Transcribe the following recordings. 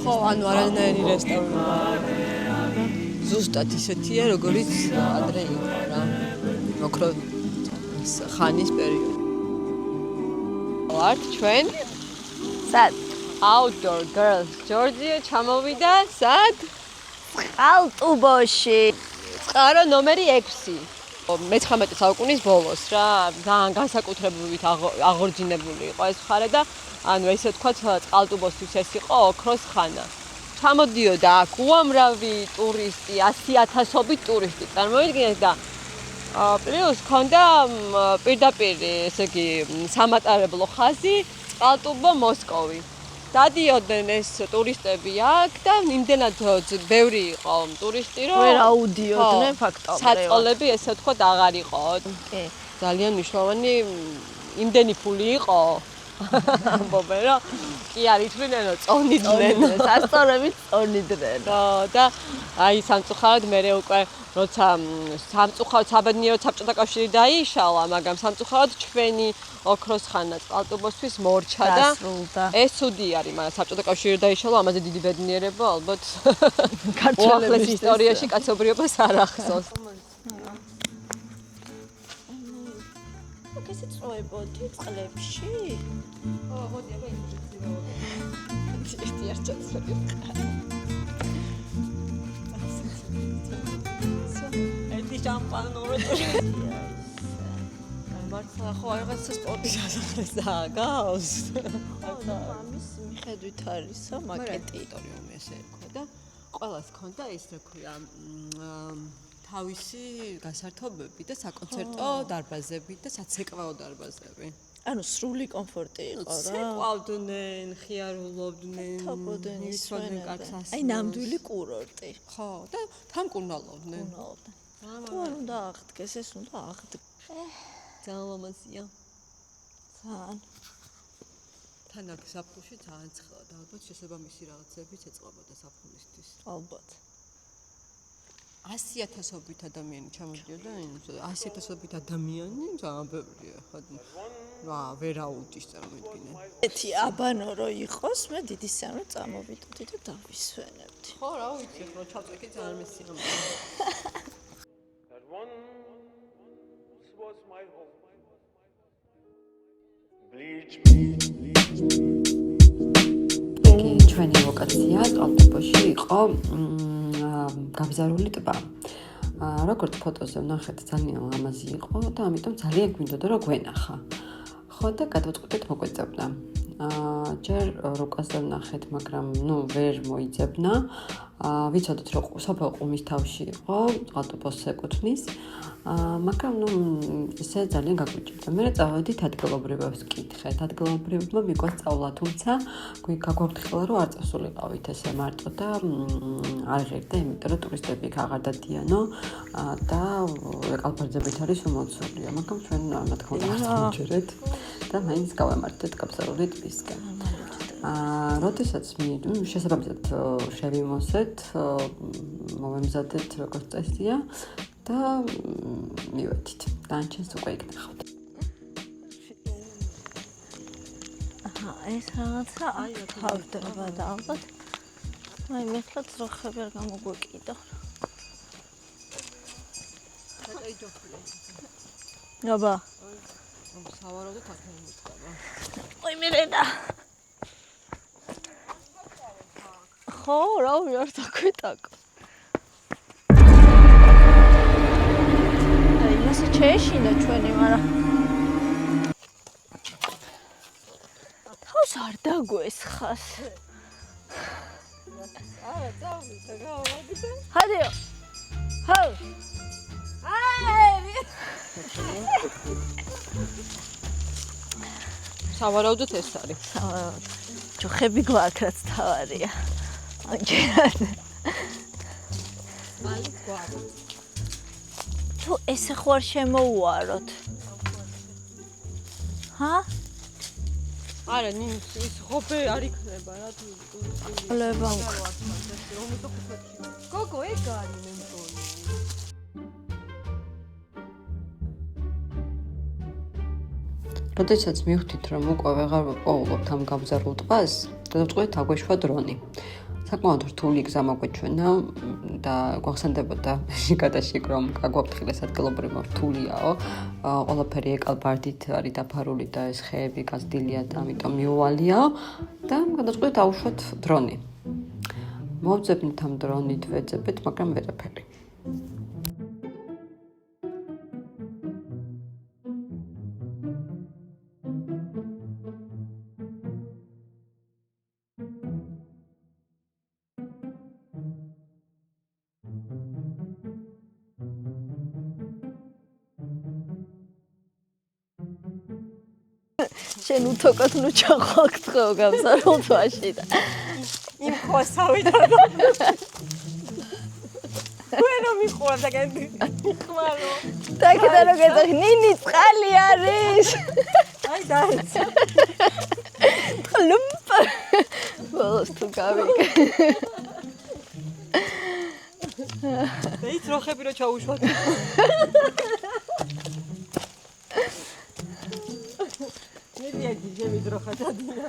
ხო, ანუ არანაირი რესტავრანი. ზუსტად ისეთია, როგორიც ადრე იყო რა. ოქრო ხანის პერიოდი. ვართ ჩვენ? სად? Outdoor Girls Georgia ჩამოვიდა სად? ყალტუბოში. წყარო ნომერი 6. მე-19 საუკუნის ბოლოს რა, ძალიან განსაკუთრებით აღორძინებული იყო ეს მხარე და ანუ ესე ვთქვათ, წყალტუბოსთვის ეს იყო ოქროს ხანა. ჩამოდიოდა აქ უამრავი ტურისტი, 100,000-ობით ტურისტი წარმოიდგინეთ და პლუს ჰქონდა პირდაპირ, ესე იგი, სამატარებლო ხაზი წყალტუბო მოსკოვი. დადიოდნენ ეს ტურისტები აქ და იმდენად ბევრი იყო ტურისტი, რომ ვერ აუდიოდნენ ფაქტობრივად. საწყლები ესე ვთქვათ აღარ იყო. ძალიან მნიშვნელოვანი იმდენი ფული იყო. ამბობენ რომ კი არ ითვლინენ რომ წონიდნენ სასწორებით წონიდნენ და აი სამწუხაროდ მე უკვე როცა სამწუხაროდ საბედნიეროდ საბჭოთა კავშირი დაიშალა მაგრამ სამწუხაროდ ჩვენი ოქროს ხანა წყალტუბოსთვის მორჩა და ეს ცუდი არის მაგრამ საბჭოთა კავშირი დაიშალა ამაზე დიდი ბედნიერება ალბათ ქართველების ისტორიაში კაცობრიობას არ ახსოვს ეს წოებოდი წყლებში? ხო, მოდი აბა ინტენსივად. ერთი არ ჩაცრები. ერთი შამპანური. მართლა ხო რაღაცა სპორტის ასახეს გავს. ამის მიხედვით არისო მაკეტი ტერიტორიუმი ესე იყო და ყველას ჰქონდა ეს რა ქვია თავისი გასართობები და საკონცერტო დარბაზები და საცეკვაო დარბაზები. ანუ სრული კომფორტი იყო რა. ცეკვავდნენ, ხიარულობდნენ, ისვენ კარგს ასწავლეს. აი ნამდვილი კურორტი. ხო, და თამკურნალობდნენ. თუ არ უნდა აღდგეს, ეს უნდა აღდგეს. ძალიან ლამაზია. ძალიან. თან აქ საფულში ძალიან ცხელა და ალბათ შესაბამისი რაღაცებიც ეწყობოდა საფულისთვის. ალბათ. 100,000-ობით ადამიანი ჩამოდიოდა, 100,000-ობით ადამიანი ძალიან ბევრია, ხო. რა, ვერ აუდის წარმოიდგინე. ეთი აბანო რო იყოს, მე დიდი სამრო წამოვიდოდი და დავისვენებდი. ხო, რა ვიცი, ხო, ჩაწვეკი ძალიან მესიამოვნებაა. That one was my home. Bleach კი, ჩვენი ლოკაცია წყალტუბოში იყო გაბზარული ტბა. როგორც ფოტოზე ვნახეთ, ძალიან ლამაზი იყო და ამიტომ ძალიან გვინდოდა რომ გვენახა. ხო და გადავწყვიტეთ მოგვეწევნა. ჯერ რუკაზე ვნახეთ, მაგრამ ვერ მოიძებნა. ვიცოდეთ რომ სოფელ ყუმის თავში იყო, წყალტუბოს ეკუთვნის. მაგრამ ესე ძალიან გაგვიჭირდა. მე წავედით ადგილობრივებს ვკითხეთ. ადგილობრივებმა მიგვაც სწავლა, თუმცა გაგვაფრთხილა რომ არ წასულიყავით ესე მარტო და არ ღირდა, იმიტომ რომ ტურისტები იქ აღარ დადიანო და ეკალბარძებით არის უმოცულია. მაგრამ ჩვენ რა თქმა უნდა არ დავიჯერეთ და მაინც გავემართეთ გაბზარული ტბისკენ. როდესაც შესაბამისად შევიმოსეთ, მოვემზადეთ როგორც წესია და მივედით. დანარჩენს უკვე იქ ნახავთ. ეს რაღაცა აი თავდება და ალბათ აი მეთქლა ძროხები არ გამოგვეკიდა. აბა. სავარაუდოდ აქ მომწვა. ой მერედა. ხო, რა ვარ დაკვიტაკო. აი მასე შეეშინდა ჩვენი, მაგრამ თავს არ დაგვესხას. არა, წავიდა, გავავიდა. ჰადიო. ჰო. აი! სავარაუდოდ ეს არის. ჯოხები გვაქვს რაც თავარია. ამჯერად. მალე გვაქვს. თუ ესე ხوار შემოუაროთ. ჰა? არა, ის ხობე არ იქნება რა თუ ლება. გოგო ეგ არის მე მგონი. როდესაც მივხვდით, რომ უკვე ვეღარ ვიპოვებთ ამ გამზარულ ტბას, გადავწყვეტ აგვეშვა დრონი. საკმაოდ რთული გზა მოგვეჩვენა და გვახსენდებოდა შიგადაშიგ რომ გაგვაფრთხილეს ადგილობრივმა რთულიაო. ყველაფერი ეკალბარდით არის დაფარული და ეს ხეები გაზრდილია და ამიტომ მიუვალიაო და გადავწყვეტ ავუშვათ დრონი. მოვძებნით ამ დრონით, ვეძებეთ, მაგრამ ვერაფერი. შენ უთოკოთ ნუ ჩახვალკთხო გამზარულ თვაში და იმ ხოსავიდან. ვერო მიხვალ და გენდი. ხმარო. დაგედა რომ გეძახი ნინი წყალი არის. აი დაიცა. ლუმპ. ბოლოს თუ გავიგე. ის როხები რო ჩაუშვათ. მედიადი შემიდროხა დადინა.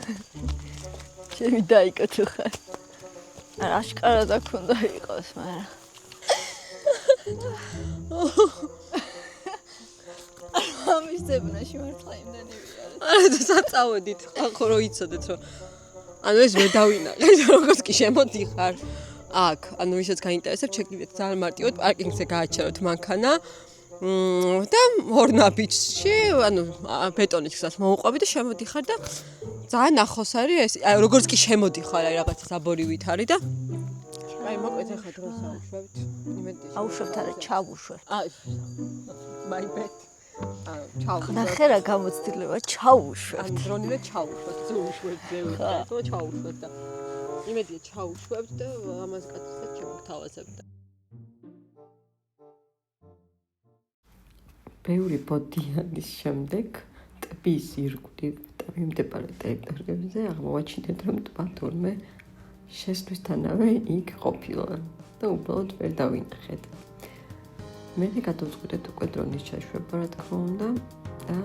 ჩემი დაიკო თუ ხარ. არა აშკარად აქ უნდა იყოს, მაგრამ ამის ძებნაში მართლა იმდენი ვიარ. არა და საწავედით, ახო რო იცოდეთ რომ ანუ ეს ვერ დავინახეთ როგორც კი შემოდიხარ. აქ, ანუ ვისაც გაინტერესებს, შეგიძლიათ ძალიან მარტივად პარკინგზე გააჩეროთ მანქანა. და ორ ნაბიჯში, ანუ ბეტონის გზას მოუყვები და შემოდიხარ და ძალიან ახლოს არის ეს, როგორც კი შემოდიხარ, აი რაღაცა საბორივით არის და აი მოკლედ ახლა დროს ავუშვებთ. იმედი აუშვებთ არა ჩავუშვებთ. აი my bad. ჩავუშვებთ. ნახე რა გამოცდილება ჩავუშვებთ. ან დრონივე ჩავუშვებთ, ზუუშვებთ, ზევით. ხო ჩავუშვებთ და იმედია ჩავუშვებთ და ამას კაცსაც შემოგთავაზებთ. ბევრი ბოდიანის შემდეგ ტბის ირგვლივ და მიმდებარე ტერიტორიებზე აღმოვაჩინეთ, რომ ტბა თურმე შესვლისთანავე იქ ყოფილა და უბრალოდ ვერ დავინახეთ. მე გადავწყვეტეთ უკვე დრონის ჩაშვება, რა თქმა უნდა, და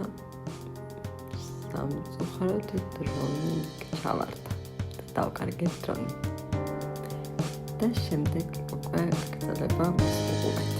სამწუხაროდ დრონი ჩავარდა და დავკარგეთ დრონი. და შემდეგ უკვე გრძელება უყურეთ.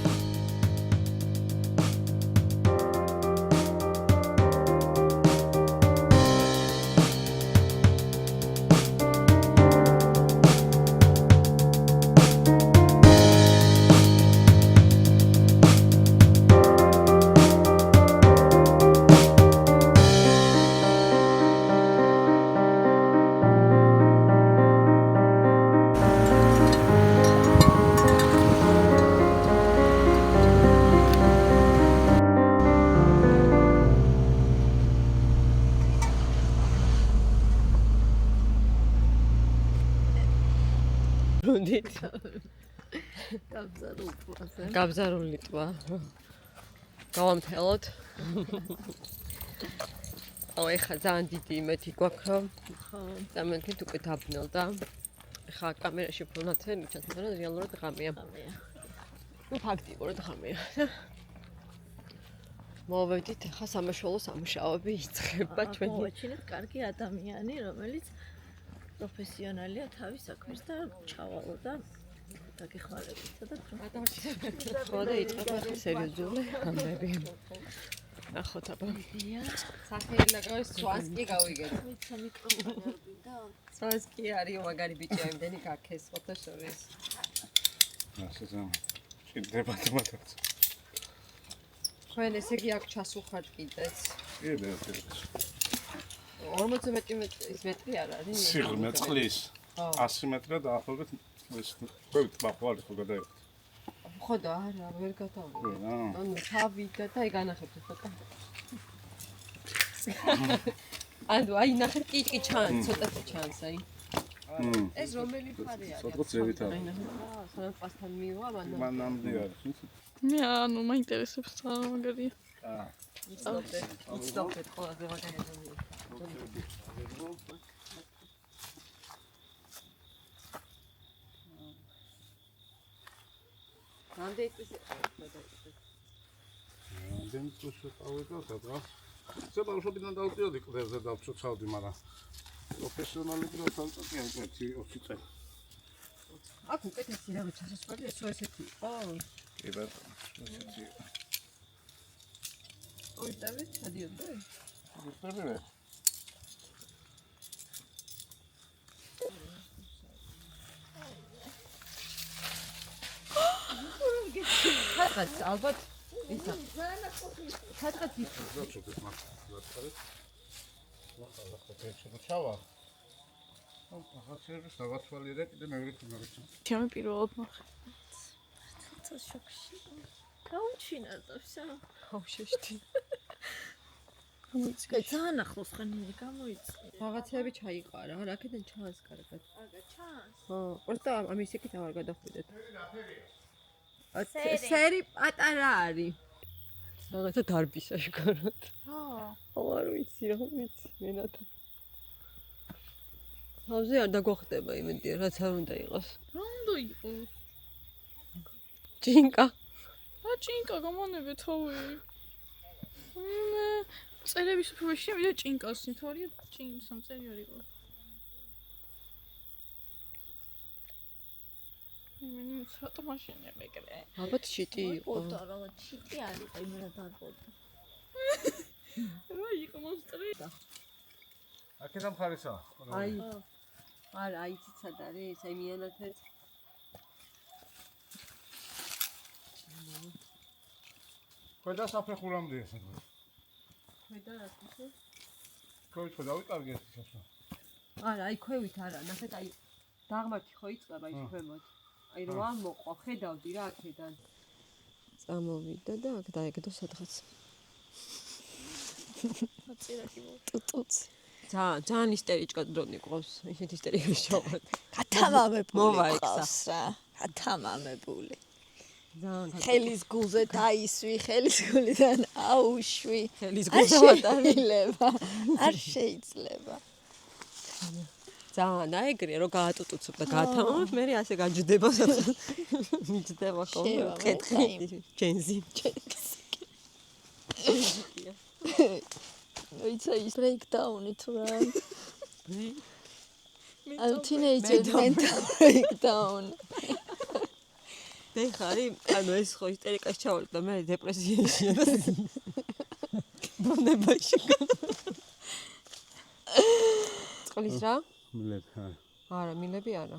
გაბზარული ტბა. გავამთელოთ. აუ ეხა ძალიან დიდი იმეთი გვაქვს რომ ძალიან დიდ უკვე დაბნელდა. ეხა კამერაში ფონათე მიჩანს, მაგრამ რეალურად ღამეა. ნუ ფაქტიურად ღამეა. მოვედით ეხა სამაშველო სამუშაოები იწყება ჩვენი. მოვაჩინეთ კარგი ადამიანი, რომელიც პროფესიონალია თავის საქმის და ჩავალო და დაგეხმარებიცა და ხო და იწყება სერიოზული ამბები. ნახოთ აბა. სახელი ლაგავს სვასკი გავიგეთ. ვიცი მიკროფონი და სვასკი არის მაგარი ბიჭია, იმდენი გაქეს ხოთა შორის. ასე ზამ. შეიძლება თამათაც. თქვენ ესე იგი აქ ჩასულხართ კიდეც. კიდე 40 მეტრი არ არის? სიღრმე წყლის 100 მეტრა დაახლოებით ეს ყვებით ბახვალ ხო გადაიღეთ. ხო და არა, ვერ გადავიღე. ანუ თავით და აი განახებთ ცოტა. ანუ აი ნახეთ კიჭკი ჩანს, ცოტათი ჩანს აი. ეს რომელი ფარი არის? ცოტა ზევით არის. სანამ პასთან მივა, მანამდე არის. მე ანუ მაინტერესებს რა მაგარია. უცნობთ ყველაზე მაგარია. რამდენი დემწუს ვიყავდა სადღაც. ზე ბავშვობიდან დავწიოდი კლდეზე დავწუცავდი, მაგრამ პროფესიონალი პროცესია უკეთი 20 წელი. აქ უკეთესი რაღაც სასწრაფო ესეთი იყო. კი ბატონო, ესეთი. ოიტავით ჩადიოდა? ვიწევი. ხატაც ალბათ ისა. ხატაც ის. ზოგადად მაგალითად. ახლა ხეთში ჩავა. ახლა შევასვალიერე კიდე მეორე თემაზე. ჩემი პირველად ნახე. ცოტა შოქში. გაუჩინარდა ვსა. ხავშეშთი. კაი, ძალიან ახლოს ხანიერი გამოიწია. რაღაცები ჩაიყარა, რაკეთენ ჩანს კარგად. აგა ჩანს. ხო, просто ამის იქით აღარ გადახვიდეთ. სერი პატარა არის. რაღაცა დარბისა შეგაროთ. არ ვიცი, რა ვიცი, მენათა. თავზე არ დაგვახდება იმედია, რაც არ უნდა იყოს. რა უნდა იყოს? ჯინკა. ჭინკა გამონებე თავი. მე წერების უფრო შემიძლია ჭინკას, თორია ჭინსამ წერი არ იყო. მე ცოტა მაშინია მეკრე. ალბათ შიტი იყო. პოტა რა ჩიტი არის, იმენა დარბოდა. რა იყო მონსტრი? აქედან ხარისა. აი. არა, აი ციცად არის, აი მიანათეთ. ქვედა საფეხურამდე ეს. ქვედა რა თქო? ქვევით ხო დავიკარგე ეს შესო. არა, აი ქვევით არა, ნახეთ აი დაღმართი ხო იწყება ის ქვემოთ. აი რა მოყვა, ხედავდი რა აქედან. წამოვიდა და აქ დაეგდო სადღაც. აწირაკი მო. ტუტუც. ძალიან ისტორიჭკა დრონი ყავს, ისეთ ისტორიაში ჩავყავ. გათამამებული ყავს რა. გათამამებული. ხელის გულზე დაისვი, ხელის გულიდან აუშვი. ხელის გულზე შეიძლება. არ შეიძლება. ძალიან აეგრია რომ გაატუტუცებ და გაათამამებ, მე ასე გაჯდება სადღაც. მიჯდება ხოლმე კეთრი ჯენზი. It's a breakdown თუ რა. I'm teenager mental breakdown. მე ხარი, ანუ ეს ხო ისტერიკას ჩავალ და მე დეპრესიაშია და ბუნებაში. წყლის რა? მილები, არა. არა, მილები არა.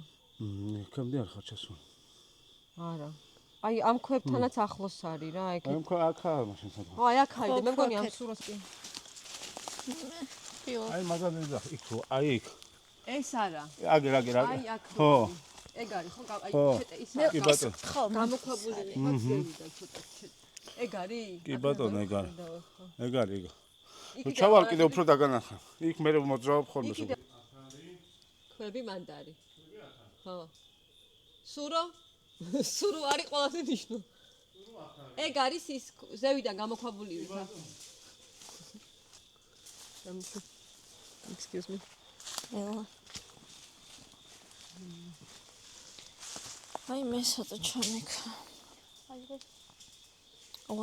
იქამდე არ ხარ ჩასული. არა. აი ამ ქვებთანაც ახლოს არის რა, ეგ. აი აქაა მაშინ სადღაც. აი აქ არის, მე მგონი ამ სურას კი. აი მაგალითად და იქ ხო, აი იქ. ეს არა. აგერ. აი აქ. ხო. ეგ არის ხო, აი ჩეტე ის კი ბატონო. ხო, გამოქვაბული იყო ძელიდან ცოტა ჩეტე. ეგ არის? კი ბატონო, ეგ არის. ეგ არის. თუ ჩავალ კიდე უფრო დაგანახა. იქ მე მოძრაობ ხოლმე სულ. ქვები მანდარი. ხო. სურო? სურო არის ყველაზე ნიშნულ. ეგ არის ის ზევიდან გამოქვაბული ვით. Excuse me. ელა. აი მე სადა ჩამიქა.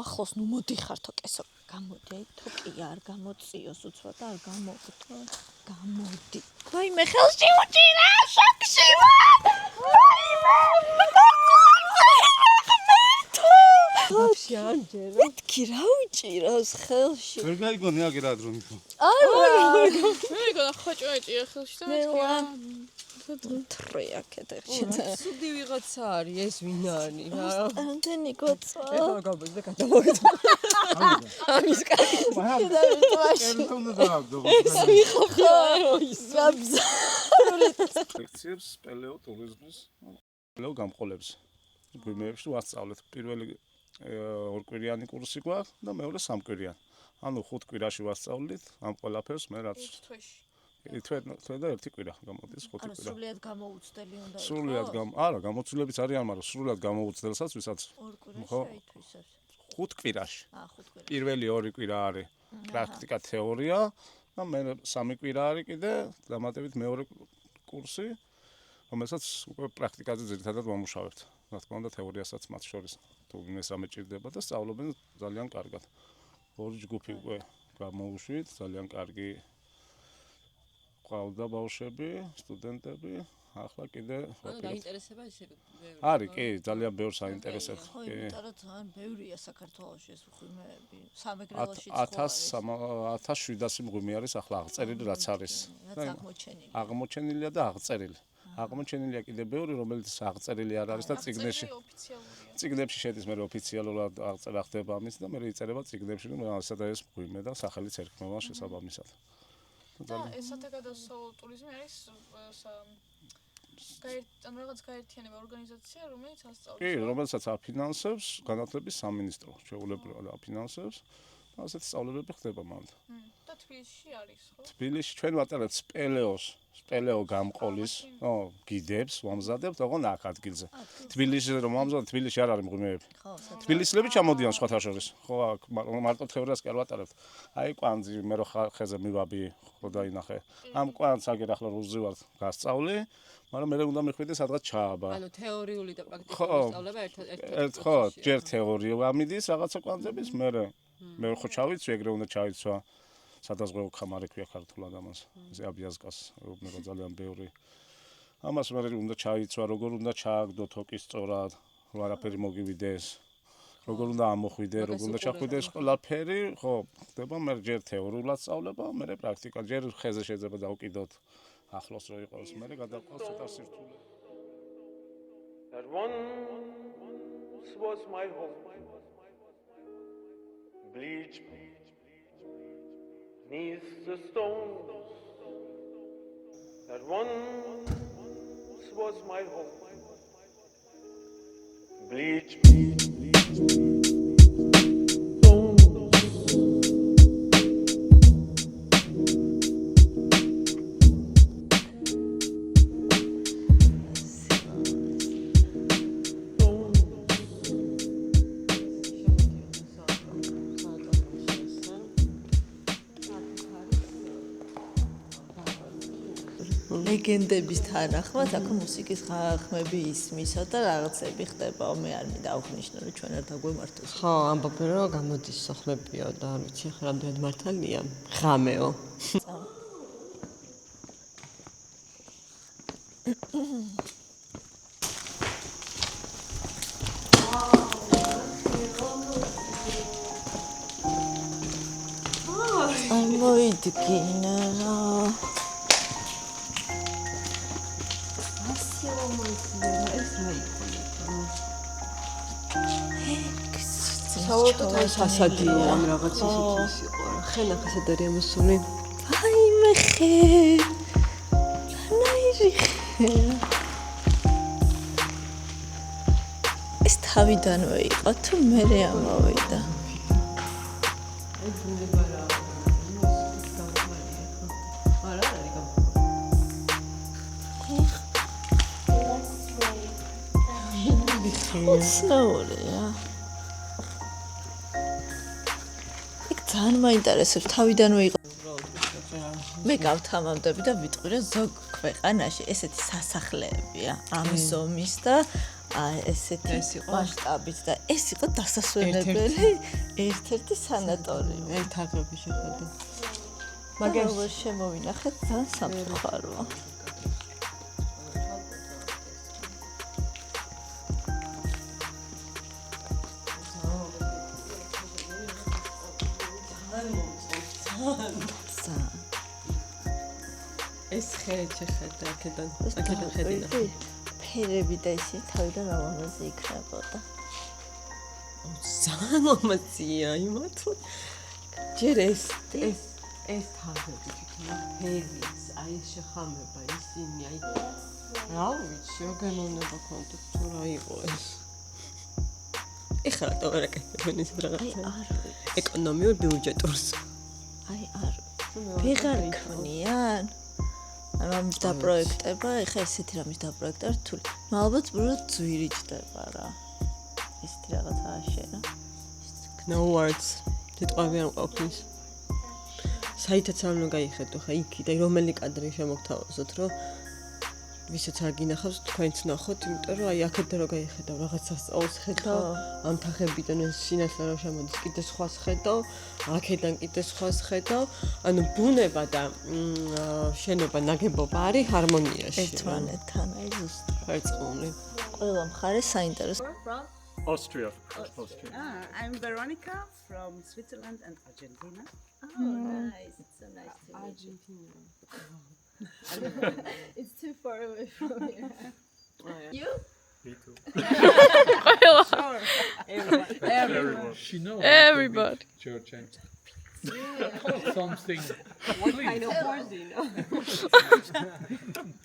ახლოს ნუ მოდიხართო კესო გამოდი თუ კი არ გამოწიოს უცბად არ გამოგდო გამოდი აი მე ხელში უჭირა შაქში ვაფშე ანჯერა მეთქი რა უჭირავს ხელში ვერ გაიგონი აგერ ადრონი ხო არა მე გონა ხოჭო ეჭია ხელში და თრია კეთერში სუდი ვიღაცა არის ეს ვინ არის რა ამდენი გოწვა ეხლა გავბეჭ და გადავაგდო ამის კაცი და ვიტყვაში ერთხელ დააგდო მიხო ის ლექციებს სპელეო ტურიზმის სპელეო გამყოლებს გვიმეებში ვასწავლეთ პირველი ორკვირიანი კურსი გვაქვს და მეორე სამკვირიანი ანუ 5 კვირაში ვასწავლით ამ ყველაფერს მე რაც თვე და ერთი კვირა გამოდის, 5 ანუ კვირა. სრულიად გამოუცდელი უნდა იყოს. სრულიად არა, გამოცდილებიც არიან, მაგრამ სრულიად გამოუცდელსაც, ვისაც 2 კვირაში ხო. აი თუ ისევ. 5 კვირაში. 5 კვირაში. პირველი 2 კვირა არის პრაქტიკა თეორია და მე 3 კვირა არის კიდე დამატებით მეორე კურსი, რომელსაც უკვე პრაქტიკაზე ძირითადად ვამუშავებთ. რა თქმა უნდა, თეორიასაც მათ შორის თუ მესამე ჭირდება და სწავლობენ ძალიან კარგად. ორი ჯგუფი უკვე გამოუშვით, ძალიან კარგი ყავდა ბავშვები, სტუდენტები, ახლა კიდე დაინტერესება ისე ბევრი. არის, კი, ძალიან ბევრს აინტერესებს. ხო, კი. იმიტომ რომ ძალიან ბევრია საქართველოში ეს მღვიმეები. სამეგრელოშიც ხო არის. 1700 მღვიმე არის ახლა აღწერილი რაც არის. რაც აღმოჩენილი. აღმოჩენილია და აღწერილი. აღმოჩენილია კიდე ბევრი, რომელიც აღწერილი არ არის და წიგნებში. ოფიციალურია. წიგნებში შედის, მე ოფიციალურად აღწერა ხდება ამის და მე იწერება წიგნებში, რომ სადაც ეს მღვიმე და სახელიც ერქმევა შესაბამისად. და ეს სათაგადასავლო ტურიზმი არის ანუ რაღაც გაერთიანება ორგანიზაცია, რომელიც ასწავლის. კი, რომელსაც აფინანსებს განათლების სამინისტრო, შეულებრივად აფინანსებს. და ასეთი სწავლებები ხდება მანდ. და თბილისში არის, ხო? თბილისში ჩვენ ვატარებთ სპელეო გამყოლის, გიდებს, ვამზადებთ, ოღონდ აქ ადგილზე. თბილისში რომ ვამზადებ, თბილისში არ არის მღვიმეები. ხო, თბილისლები ჩამოდიან სხვათა შორის. ხო, აქ მარტო თეორიას კი არ ვატარებთ. აი კვანძი, მე რო ხეზე მივაბი, ხო დაინახე. ამ კვანძს აგერ ახლა რუზი ვარ გასწავლი, მაგრამ მე უნდა მიხვიდე სადღაც ჩააბა. ანუ თეორიული და პრაქტიკული სწავლება ერთ ხო, ჯერ თეორია ამიდის რაღაცა კვანძების, მე ხო ჩავიცვი, ეგრე უნდა ჩავიცვა. სადაზღვეო ქამარი ქვია ქართულად ამას. ესე აბიაზკას, ეუბნება ძალიან ბევრი. ამას მე უნდა ჩაიცვა, როგორ უნდა ჩააგდო თოკი სწორად, ვარაფერი მოგივიდეს. როგორ უნდა ამოხვიდე, როგორ უნდა ჩახვიდეს ყველაფერი, ხო, ხდება მე ჯერ თეორიულად სწავლება, მე პრაქტიკა, ჯერ ხეზე შეიძლება დავკიდოთ. ახლოს რო იყოს, მე გადავყავს ცოტა სირთულე. That once was my home. Bleach neath the stones. That once was my home. Bleach ლეგენდების თანახმად აქ მუსიკის ხმები ისმისო და რაღაცები ხდებაო, მე არ მინდა აღნიშნო, რომ ჩვენ არ დაგვემართოს. ხო, ამბობენ რომ გამოდის სოხმებიო და არ ვიცი ახლა რამდენად მართალია. ღამეო. მოიდგინა რა. საერთოდ აი ფასადია ამ რაღაც ისიც იყო რა. ხენახა სად არის ამოსული? აი მე ხე. ნაირი ხე. ეს თავიდანვე იყო თუ მერე ამოვიდა? აი ბუნება რა. არა არის უცნაურია. იქ ძალიან მაინტერესებს თავიდანვე იყო. მე გავთამამდები და ვიტყვი რომ ზოგ ქვეყანაში ესეთი სასახლეებია ამ ზომის და ესეთი მასშტაბით და ეს იყო დასასვენებელი ერთ-ერთი სანატორიუმი. ერთადერთი შეხედე. მაგრამ როგორ შემოვინახეთ ძალიან სამწუხაროა. ეს ხე შეხედე აქედან ხედინა. ფერები და ისე თავიდან ამაზე იქნებოდა. ძალიან მომაცია იმათო. ჯერ ეს თაღები თვითონ ფერიც, აი ეს შეხამება ისინი, აი რა ვიცი, როგორ მონება კონტექსტ თუ რა იყო ეს. ეხლა რატო არ აკეთებენ ეს რაღაცა? ეკონომიურ ბიუჯეტურს. აი არ ვეღარ ქნიან. ამის დაპროექტება, ეხლა ესეთი რამის დაპროექტება რთული. ალბათ უბრალოდ ძვირი ჭდება რა. ესეთი რაღაცა აშენა. No words. სიტყვები არ მყოფნის. საითაც არ უნდა გაიხედო ხა იქი და რომელი კადრი შემოგთავაზოთ, რომ ვისაც არ გინახავს თქვენც ნახოთ, იმიტომ რომ აი აქეთ რო გაიხედავ რაღაცას სწავლს ხედავ, ამ თაღებიდან სინასლა რო შემოდის, კიდე სხვას ხედავ, აქედან კიდე სხვას ხედავ, ანუ ბუნება და შენობა ნაგებობა არის ჰარმონიაში. ერთმანეთთან აი ზუსტად. ერწყმული. ყველა მხარე საინტერესო. Austria. I'm Veronica from Switzerland and Argentina. Oh, nice. It's so nice to meet you. It's too far away from here. You? Me too. Everyone. She knows Everybody. Georgian. Something. What kind of person?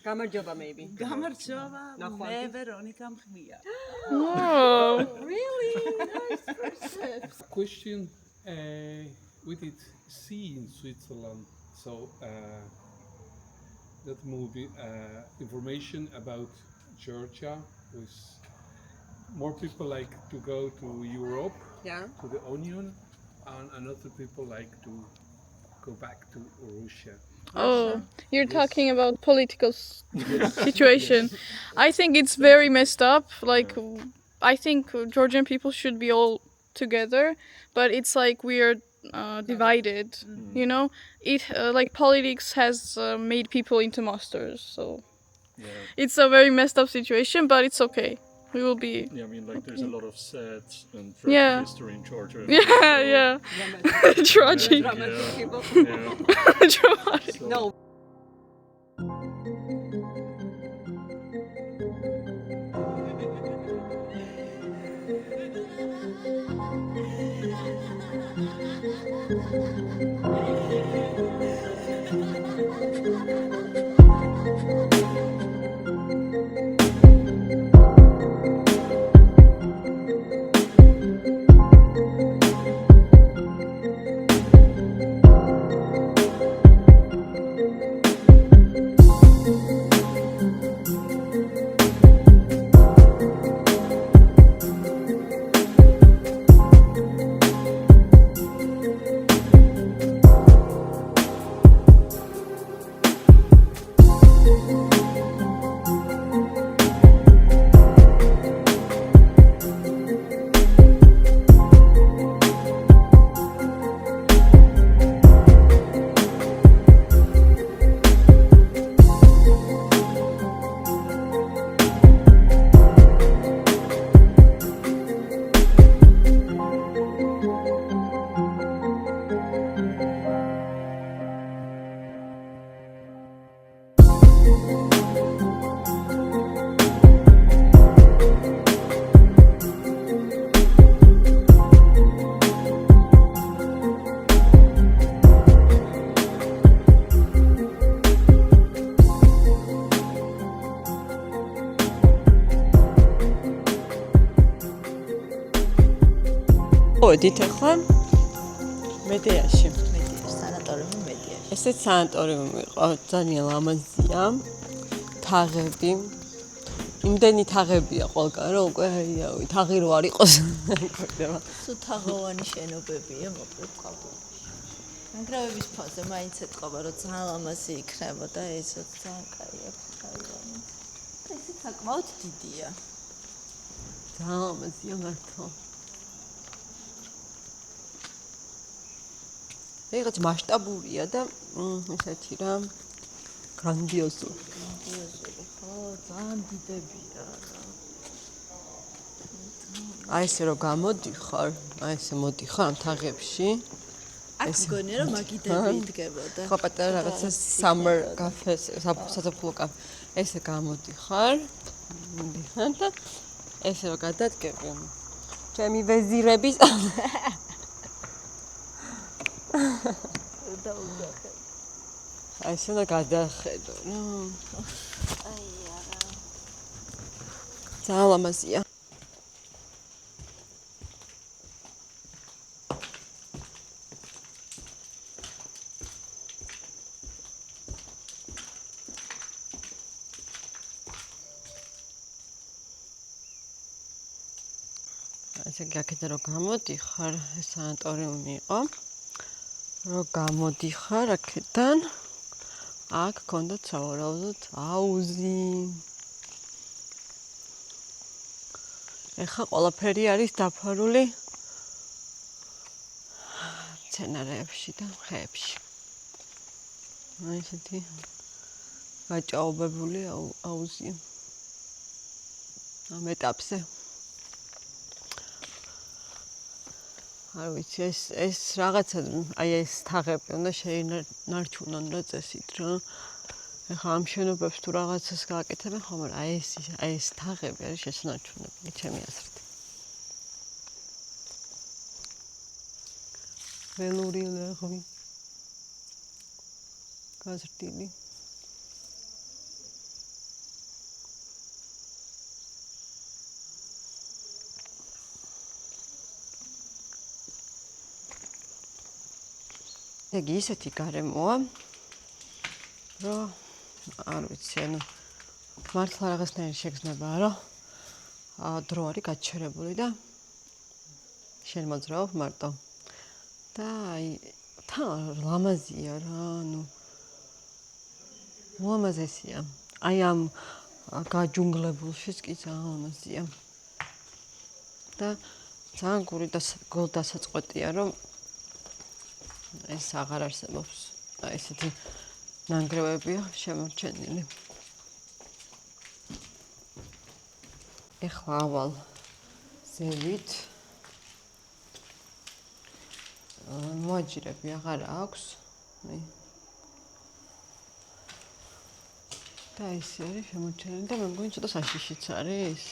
გამარჯობა maybe. გამარჯობა, მე ვერონიკა მხმია. Oh. Really? Nice person. Question. We did see in Switzerland, so that movie information about Georgia with more people like to go to Europe Yeah. to the Union, and other people like to go back to Russia. Oh, you're talking about political situation. I think it's very messed up. Like, I think Georgian people should be all together, but it's like we're divided. You know, it like politics has made people into monsters. So it's a very messed up situation, but it's okay. We will be. Yeah, I mean, like, there's a lot of sad and Yeah. tragic history in Georgia. Yeah. Tragic. Yeah. Dramatic. No. მოდით ახლა მედიაში. სანატორიუმი მედიაში. ესეც სანატორიუმი იყო, ძალიან ლამაზია. თაღები. იმდენი თაღებია ყველგან, რომ უკვე აიავი, თაღი რო არ იყოს. სულ თაღოვანი შენობებია მოკლედ ყავდობაში. ნანგრევების ფონზე მაინც ეთყობა, რომ ძალიან ლამაზი იქნებოდა, ესეც ძალიან კაია ხაივანი. ესე საკმაოდ დიდია. ძალიან ლამაზია მართლა. ეგაც მასშტაბურია და ესეთი რა გრანდიოზული. ხო, ძალიან დიდებია რა. აი ესე რომ გამოდიხარ, აი ესე მოდიხარ ამ თაღებში. აქ მგონია რომ მაგიდები იდგებოდა. ხო, პატარა რაღაცა summer cafe, საზაფხულო კაფე. ესე გამოდიხარ. მიდიხარ და ესე რომ გადადგები. ჩემი ვეზირების აი ესე და გადახედო, რა. აი არა. ძალიან ლამაზია. ესე იგი აქედან რომ გამოდიხარ, ეს სანატორიუმი იყო. რომ გამოდიხარ აქედან, აქ ქონდათ სავარაუდოდ აუზი. ეხლა ყველაფერი არის დაფარული მცენარეებში და ხეებში. აი ესეთი გაჭაობებული აუზია. ამ ეტაპზე. არ ვიცი, ეს რაღაცა, აი ეს თაღები უნდა შეინარჩუნონ რა წესით რა. ეხლა ამ შენობებს თუ რაღაცას გააკეთებენ ხომ, აი ეს თაღები არის შესანარჩუნებელი, ჩემი აზრით. ველური ლეღვი. გაზრდილი. ეგ ისეთი გარემოა, რომ არ ვიცი, ანუ მართლა რაღაცნაირი შეგრძნება, რომ დრო არის გაჩერებული და შენ მოძრაობ მარტო. და აი თან ლამაზია რა, ანუ ლამაზია. აი ამ გაჯუნგლებულშიც კი ძალიან ლამაზია. და ძალიან გული და გულდასაწყვეტია, რომ ეს აღარ არსებობს. აი ესეთი ნანგრევებია შემორჩენილი. ეხლა ავალ ზევით. მოაჯირები აღარ აქვს. და ეს არის შემორჩენილი და მე მგონი ცოტა საშიშიც არის.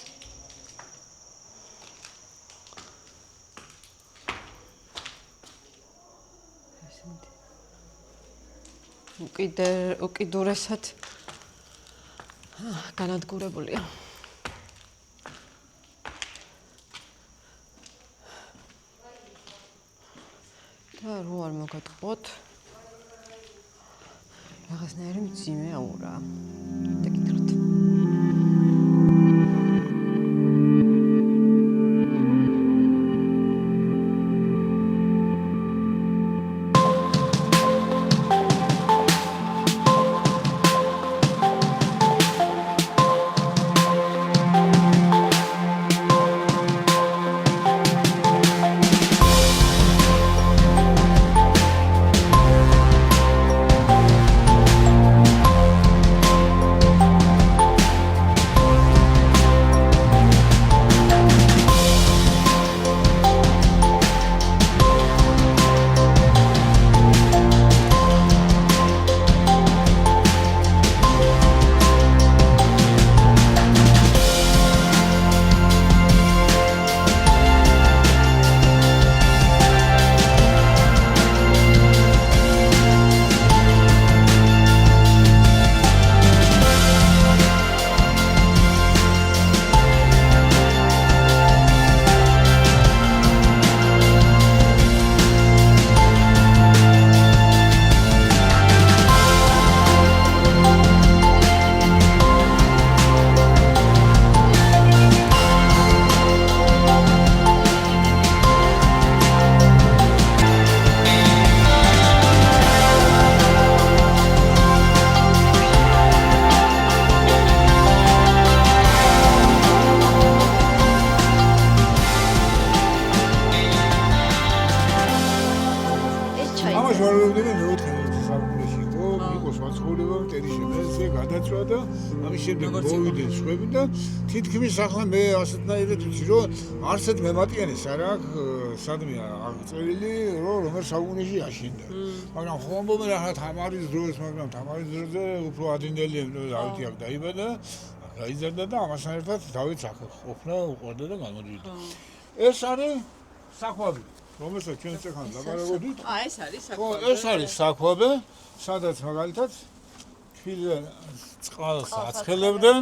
უკიდურესად განადგურებულია. და რო არ მოგატყოთ რაღაცნაირი მძიმე აურაა. დაგითხრათ. თითქმის ახლა მე ასეთნაირად ვიცი რომ არსად მემატიანეს არ აქვს სადმე აღწერილი რომ საუკუნეში აშენდა მაგრამ ხომბომე ახლა თამარის დროს მაგრამ თამარის დროზე უფრო ადრინდელი დავითი აქ დაიბადა გაიზარდა და ამასთან ერთად დავით აქ ყოფნა უყურდა და გამოდიოდა ეს არის საქვაბი რომელსაც ჩვენ წეხან ლაპარაკობდით ეს არის საქვაბი ეს არის საქვაბი სადაც მაგალითად თბილისში წყალს აცხელებდნენ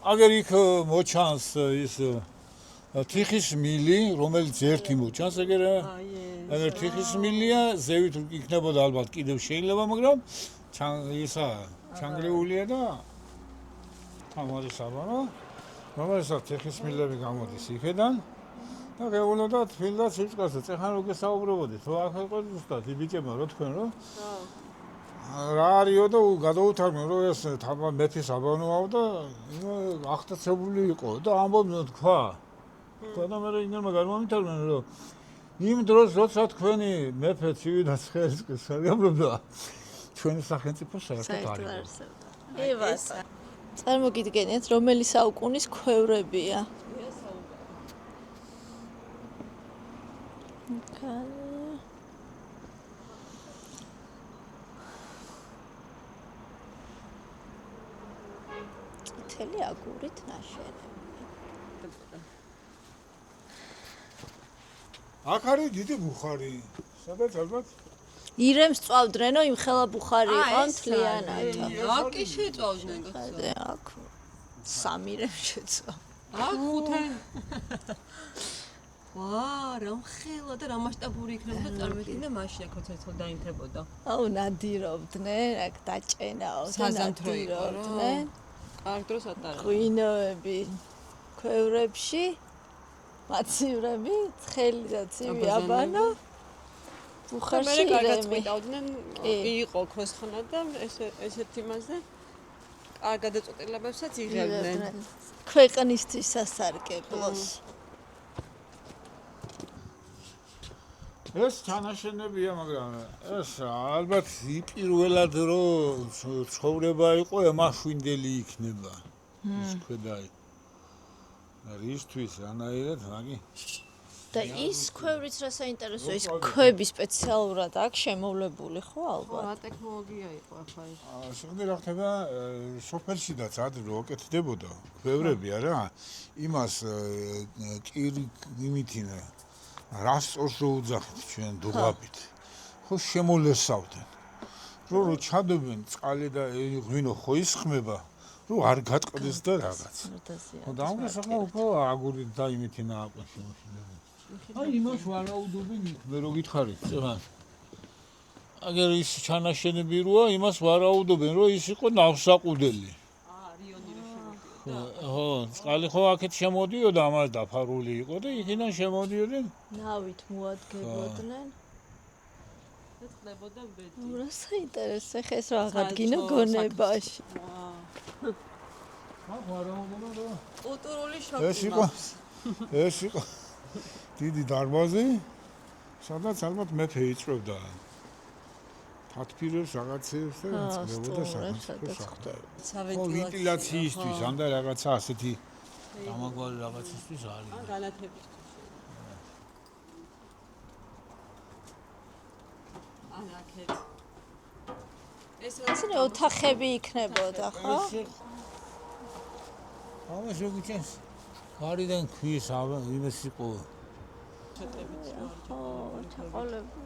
აგერ იქ მოჩანს ის თიხის მილი, რომელიც ერთი მოჩანს, ეგერ თიხის მილია, ზევით იქნებოდა ალბათ კიდევ შეიძლება, მაგრამ ისა ჩანგრეულია და თამარი საბანა, რომელსაც თიხის მილები გამოდის იქედან და გეუბნოდა თბილისს სიწყალს წეხან რო გესაუბრებოდით ხო აქ იყო ზუსტად იბიჭებმა რო თქვენ რომ რა არისო და გადაუთარგმნე რომ ეს თამა მეფის აბანოაო და აღტაცებული იყო და ამბობდნენ თქვა და მე ინერმა გამომითარგმნა რომ იმ დროს როცა თქვენი მეფე ცივი და ცხელსკის საგამრობდა ჩვენი სახელმწიფო საერთოდ არ იყო. ევასა. წარმოგიდგენიათ რომელი საუკუნის ქვევრებია? წითელი აგურით ნაშენები. აქ არის დიდი ბუხარი. სადაც ალბათ ირემს წვავდნენო იმ ხელა ბუხარი იყო მთლიანად. აქ კი შეწავდნენ გახსოვს. აქ სამი რემ შეწვა. აქ ხუთი. ვა, რა ხელა და რა მასშტაბური იქნებოდა წარმოიდგინე მაშინ აქ როცა ერთხელ დაინთებოდა. აუ ნადირობდნენ, აქ დაჭენაო და ნადირობდნენ. კარგ დროს ატარებდნენ. ღვინოები ქვევრებში მაცივრები, ცხელი და ცივი აბანო. ბუხარში რემი. იყო ქროსხანა და ესეთ იმაზე კარგ გადაწყვეტილებებსაც იღებდნენ. ქვეყნისთვის სასარგებლოს. ეს თანაშენებია, მაგრამ ეს ალბათ პირველად რომ ცხოვრება იყო ემაშვინდელი იქნება. ის ქვედაი. რისთვის რანაირად, მაგი? და ის ქვევრიც რა საინტერესოა, ის ქვები სპეციალურად აქვს შემოვლებული, ხო ალბათ? რა ტექნოლოგია იყო ახლა ეს? შეგვიძლია რა ხდება სოფელშიდაც ადრე ოკეთდებოდა ქვევრები არა? იმას კირი იმითინა რასწორს რო უძახით ჩვენ დუღაბით. ხო შემოლესავდნენ. რო ჩადებენ წყალი და ღვინო ხო ისხმება, რო არ გატყდეს და რაღაც. ხო და ამას ახლა უფრო აგურით და იმითინა აყვანში მოშინდება. აი იმას ვარაუდობენ იქ მე რო გითხარით წეგან. აგერ ის ჩანაშენები როა იმას ვარაუდობენ რომ ის იყო ნავსაყუდელი. რიონი რო შემოდიოდა. ხო, წყალი ხო აქეთ შემოდიოდა, ამას დაფარული იყო და იქიდან შემოდიოდნენ. ნავით მოადგებოდნენ. და ხდებოდა ბედი. რა საინტერესო ხე ეს რა აღადგინო გონებაში. აქ ვარაუდობენ რომ კულტურული შოქი. ეს იყო დიდი დარბაზი, სადაც ალბათ მეფე იწვევდა თათბირებს რაღაცებს და წდებოდა სახელმწიფო საქმე. ვენტილაციისთვის ან და რაღაცა ასეთი დამაგვარი რაღაცისთვის არის. განათებისთვის. ანაკეთ. ეს ოთახები იქნებოდა, ხო? ამას შეგუჩენს გარიდან ქვის იმას იყო ხო, ჩაყოლებული.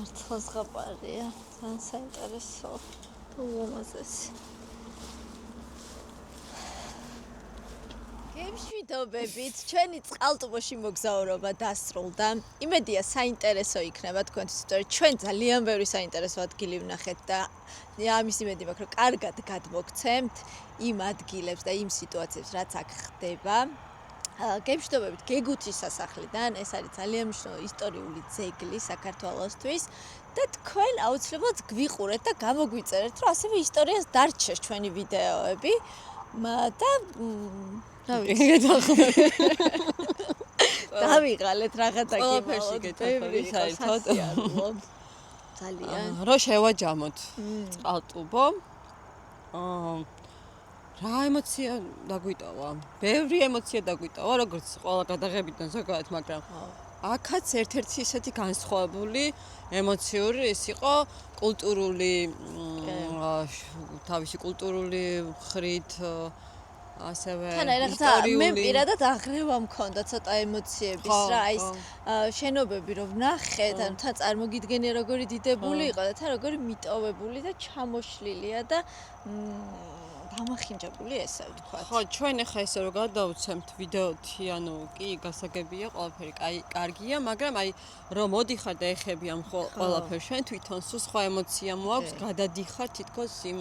მართლა ზღაპარია, ძალიან საინტერესო და უამაზესი. გემშვიდობებით, ჩვენი წყალტუბოში მოგზაურობა დასრულდა. იმედია საინტერესო იქნება თქვენთვის, იმიტომ რომ ჩვენ ძალიან ბევრი საინტერესო ადგილი ვნახეთ და ამის იმედი მაქვს, რომ კარგად გადმოგცემთ იმ ადგილებს და იმ სიტუაციებს, რაც აქ ხდება. გემშვიდობებით გეგუთის სასახლიდან, ეს არის ძალიან მნიშვნელოვანი ისტორიული ძეგლი საქართველოსთვის და თქვენ აუცილებლად გვიყურეთ და გამოგვიწერეთ, რომ ასევე ისტორიას დარჩეს ჩვენი ვიდეოები და დავიღალეთ რაღაცა ყველაფერში გეთახები საერთოდ. ძალიან. რა შევაჯამოთ წყალტუბო. რა ემოცია დაგვიტოვა? ბევრი ემოცია დაგვიტოვა, როგორც ყველა გადაღებიდან ზოგადად, მაგრამ აქაც ერთ-ერთი ისეთი განსხვავებული ემოციური ის იყო კულტურული თავისი კულტურული ხრით ასევე ისტორიული. მე პირადად აღრევა მქონდა ცოტა ემოციების რა ის შენობები რომ ვნახეთ, ანუ თან წარმოგიდგენია როგორი დიდებული იყო და თან როგორი მიტოვებული და ჩამოშლილია და დამახინჯებული ესე ვთქვათ. ხო, ჩვენ ახლა ესე რომ გადავცემთ ვიდეოთი, ანუ კი გასაგებია, ყველაფერი კარგია, მაგრამ აი რომ მოდიხარ და ეხები ამ ყველაფერს ჩვენ თვითონ სულ სხვა ემოცია მოაქვს, გადადიხარ თითქოს იმ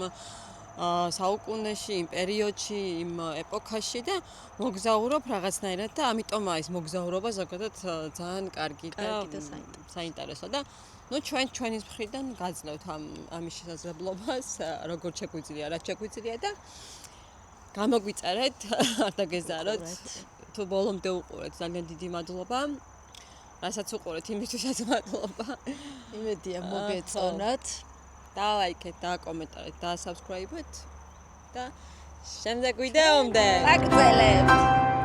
საუკუნეში, იმ პერიოდში, იმ ეპოქაში და მოგზაურობ რაღაცნაირად და ამიტომაა ეს მოგზაურობა ზოგადად ძალიან კარგი და საინტერესო და ნუ ჩვენის მხრიდან გაძლევთ ამის შესაძლებლობას, როგორ შეგვიძლია, რაც შეგვიძლია და გამოგვიწერეთ, არ დაგეზაროთ. თუ ბოლომდე უყურეთ, ძალიან დიდი მადლობა. რასაც უყურეთ, იმისთვისაც მადლობა. იმედია მოგეწონათ. დალაიქეთ, დააკომენტარეთ, დაასაბსკრაიბეთ და შემდეგ ვიდეომდე. აგრძელებთ.